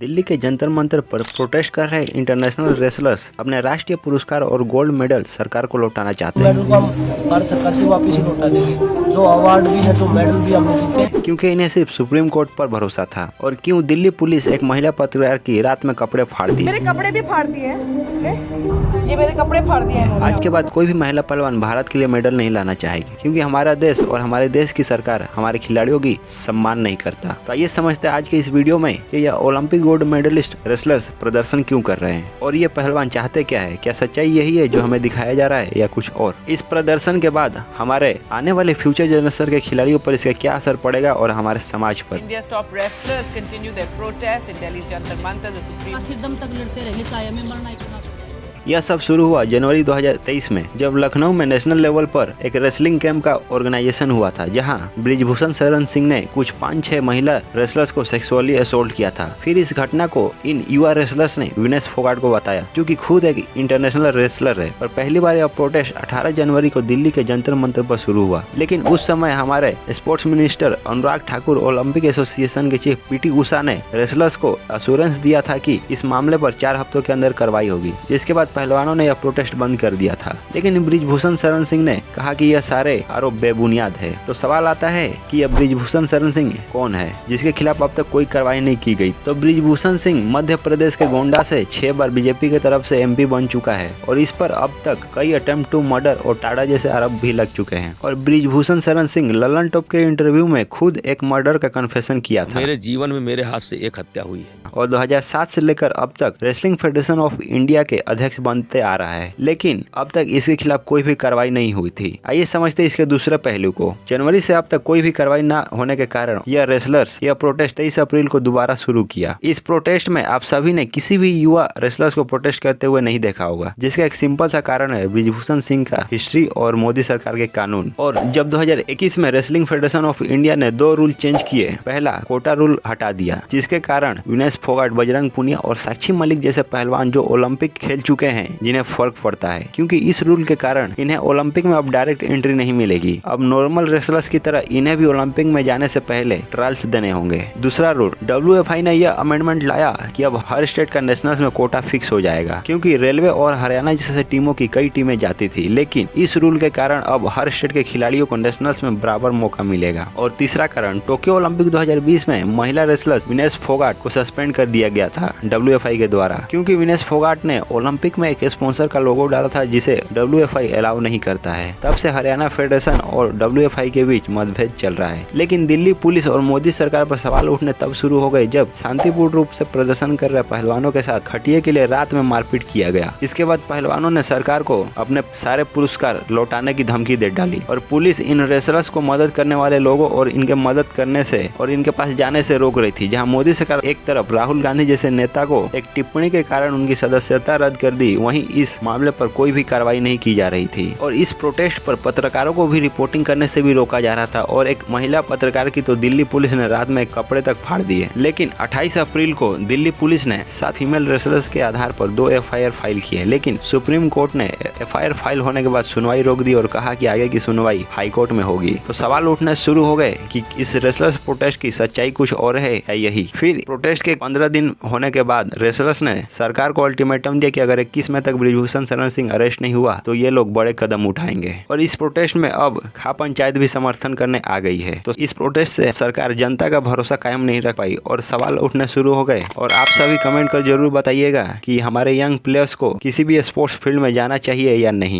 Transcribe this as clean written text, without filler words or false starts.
दिल्ली के जंतर मंतर पर प्रोटेस्ट कर रहे इंटरनेशनल रेसलर्स अपने राष्ट्रीय पुरस्कार और गोल्ड मेडल सरकार को लौटाना चाहते हैं। मेडल को हम भारत सरकार से वापस ही लौटा देंगे। जो अवार्ड भी है, जो मेडल भी हमने जीते, क्योंकि इन्हें सिर्फ सुप्रीम कोर्ट पर भरोसा था। और क्यों दिल्ली पुलिस एक महिला पत्रकार की रात में कपड़े फाड़ दिए। मेरे कपड़े भी फाड़ दिए ये मेरे कपड़े फाड़ दिए हैं। आज के बाद कोई भी महिला पहलवान भारत के लिए मेडल नहीं लाना चाहेगी, क्योंकि हमारा देश और हमारे देश की सरकार हमारे खिलाड़ियों की सम्मान नहीं करता। तो आइए समझते हैं आज के इस वीडियो में कि यह ओलंपिक गोल्ड मेडलिस्ट रेसलर्स प्रदर्शन क्यों कर रहे हैं और ये पहलवान चाहते क्या है। क्या सच्चाई यही है जो हमें दिखाया जा रहा है या कुछ और। इस प्रदर्शन के बाद हमारे आने वाले फ्यूचर जनरेशन के खिलाड़ियों पर इसका क्या असर पड़ेगा और हमारे समाज पर। India's top wrestlers continue their protest in Delhi's Jantar Mantar. The Supreme आखिर दम तक लड़ते रहेंगे, कायम में मरना ही चुना। यह सब शुरू हुआ जनवरी 2023 में, जब लखनऊ में नेशनल लेवल पर एक रेसलिंग कैंप का ऑर्गेनाइजेशन हुआ था, जहां ब्रिजभूषण शरण सिंह ने कुछ 5-6 महिला रेसलर्स को सेक्सुअली असोल्ट किया था। फिर इस घटना को इन युवा रेसलर्स ने विनेश फोगाट को बताया, जो कि खुद एक इंटरनेशनल रेसलर है। और पहली बार यह प्रोटेस्ट 18 जनवरी को दिल्ली के जंतर मंतर पर शुरू हुआ। लेकिन उस समय हमारे sports minister Anurag Thakur, Olympic association के चीफ पीटी उषा ने रेसलर्स को अश्योरेंस दिया था कि इस मामले पर 4 हफ्तों के अंदर कार्रवाई होगी। जिसके बाद पहलवानों ने यह प्रोटेस्ट बंद कर दिया था। लेकिन ब्रिजभूषण शरण सिंह ने कहा कि यह सारे आरोप बेबुनियाद है। तो सवाल आता है कि यह ब्रिजभूषण शरण सिंह कौन है, जिसके खिलाफ अब तक कोई कार्रवाई नहीं की गई। तो ब्रिजभूषण सिंह मध्य प्रदेश के गोंडा से 6 बार बीजेपी की तरफ से एमपी बन चुका है और इस पर अब तक कई अटेम्प्ट टू मर्डर और टाड़ा जैसे आरोप भी लग चुके हैं। और ब्रिजभूषण शरण सिंह ललन टॉप के इंटरव्यू में खुद एक मर्डर का कन्फेशन किया था। मेरे जीवन में मेरे हाथ से एक हत्या हुई है। और 2007 से लेकर अब तक रेसलिंग फेडरेशन ऑफ इंडिया के अध्यक्ष बनते आ रहा है, लेकिन अब तक इसके खिलाफ कोई भी कार्रवाई नहीं हुई थी। आइए समझते इसके दूसरे पहलू को। जनवरी से अब तक कोई भी कार्रवाई न होने के कारण यह रेसलर्स यह प्रोटेस्ट 23 अप्रैल को दोबारा शुरू किया। इस प्रोटेस्ट में आप सभी ने किसी भी युवा रेसलर्स को प्रोटेस्ट करते हुए नहीं देखा होगा, जिसका एक सिंपल सा कारण है ब्रिजभूषण सिंह का हिस्ट्री और मोदी सरकार के कानून। और जब 2021 में रेसलिंग फेडरेशन ऑफ इंडिया ने 2 रूल चेंज किए। पहला, कोटा रूल हटा दिया, जिसके कारण विनेश फोगाट, बजरंग पुनिया और साक्षी मलिक जैसे पहलवान जो ओलंपिक खेल चुके हैं, जिन्हें फर्क पड़ता है, क्योंकि इस रूल के कारण इन्हें ओलंपिक में अब डायरेक्ट एंट्री नहीं मिलेगी। अब नॉर्मल रेसलर्स की तरह इन्हें भी ओलंपिक में जाने से पहले ट्रायल्स देने होंगे। दूसरा रूल, WFI ने यह अमेंडमेंट लाया कि अब हर स्टेट का नेशनल्स में कोटा फिक्स हो जाएगा, क्योंकि रेलवे और हरियाणा जैसे टीमों की कई टीमें जाती थी। लेकिन इस रूल के कारण अब हर स्टेट के खिलाड़ियों को नेशनल्स में बराबर मौका मिलेगा। और तीसरा कारण, टोक्यो ओलंपिक 2020 में महिला रेसलर विनेश फोगाट को सस्पेंड कर दिया गया था WFI के द्वारा, क्योंकि विनेश फोगाट ने ओलंपिक में एक स्पॉन्सर का लोगो डाला था जिसे WFI अलाउ नहीं करता है। तब से हरियाणा फेडरेशन और WFI के बीच मतभेद चल रहा है। लेकिन दिल्ली पुलिस और मोदी सरकार पर सवाल उठने तब शुरू हो गए जब शांतिपूर्ण रूप से प्रदर्शन कर रहे पहलवानों के साथ खटिये के लिए रात में मारपीट किया गया। इसके बाद पहलवानों ने सरकार को अपने सारे पुरस्कार लौटाने की धमकी दे डाली और पुलिस इन रेसलर्स को मदद करने वाले लोगों और इनके मदद करने से और इनके पास जाने से रोक रही थी। जहाँ मोदी सरकार एक तरफ राहुल गांधी जैसे नेता को एक टिप्पणी के कारण उनकी सदस्यता रद्द कर दी, वहीं इस मामले पर कोई भी कार्रवाई नहीं की जा रही थी। और इस प्रोटेस्ट पर पत्रकारों को भी रिपोर्टिंग करने से भी रोका जा रहा था। और एक महिला पत्रकार की तो दिल्ली पुलिस ने रात में कपड़े तक फाड़ दिए। लेकिन 28 अप्रैल को दिल्ली पुलिस ने 7 फीमेल रेसलर्स के आधार पर 2 FIR फाइल किए। लेकिन सुप्रीम कोर्ट ने FIR फाइल होने के बाद सुनवाई रोक दी और कहा कि आगे की सुनवाई हाई कोर्ट में होगी। तो सवाल उठने शुरू हो गए कि इस रेसलर्स प्रोटेस्ट की सच्चाई कुछ और है या यही। फिर प्रोटेस्ट के 15 दिन होने के बाद रेसलर्स ने सरकार को अल्टीमेटम दिया कि अगर 21 मई तक ब्रिजभूषण शरण सिंह अरेस्ट नहीं हुआ तो ये लोग बड़े कदम उठाएंगे। और इस प्रोटेस्ट में अब खा पंचायत भी समर्थन करने आ गई है। तो इस प्रोटेस्ट से सरकार जनता का भरोसा कायम नहीं रख पाई और सवाल उठने शुरू हो गए। और आप सभी कमेंट कर जरूर बताइएगा कि हमारे यंग प्लेयर्स को किसी भी स्पोर्ट्स फील्ड में जाना चाहिए या नहीं।